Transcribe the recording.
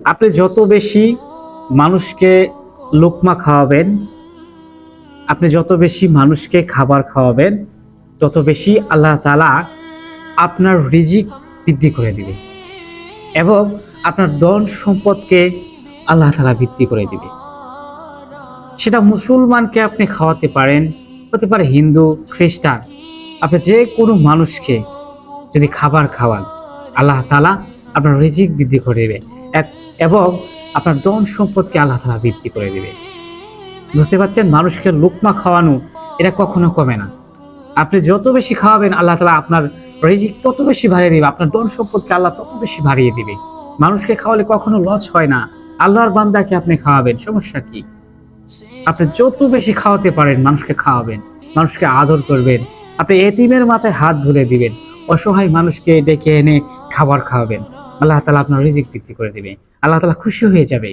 আপনি যত বেশি মানুষকে লোকমা খাওয়াবেন, আপনি যত বেশি মানুষকে খাবার খাওয়াবেন, তত বেশি আল্লাহ তাআলা আপনার রিজিক বৃদ্ধি করে দিবে এবং আপনার ধন সম্পদকে আল্লাহ তাআলা বৃদ্ধি করে দিবে। সেটা মুসলমানকে আপনি খাওয়াতে পারেন, হতে পারে হিন্দু, খ্রিস্টান। আপনি যে কোনো মানুষকে যদি খাবার খাওয়ান, আল্লাহ তাআলা আপনার রিজিক বৃদ্ধি করে দেবে এবং আপনার ধন সম্পদকে আল্লাহ তাআলা বৃদ্ধি করে দেবে। বুঝতে পারছেন? মানুষকে লোকমা খাওয়ানো এটা কখনো কমে না। আপনি যত বেশি খাওয়াবেন, আল্লাহ তাআলা আপনার রিজিক তত বেশি বাড়িয়ে দিবে, আপনার ধন সম্পদকে আল্লাহ তত বেশি বাড়িয়ে দিবে। মানুষকে খাওয়ালে কখনো লস হয় না। আল্লাহর বান্দাকে আপনি খাওয়াবেন, সমস্যা কি? আপনি যত বেশি খাওয়াতে পারেন মানুষকে খাওয়াবেন, মানুষকে আদর করবেন। আপনি এতিমের মাথায় হাত বুলিয়ে দিবেন, অসহায় মানুষকে ডেকে এনে খাবার খাওয়াবেন। আল্লাহ তাআলা আপনার রিজিক বৃদ্ধি করে দিবে, আল্লাহ তাআলা খুশি হয়ে যাবে।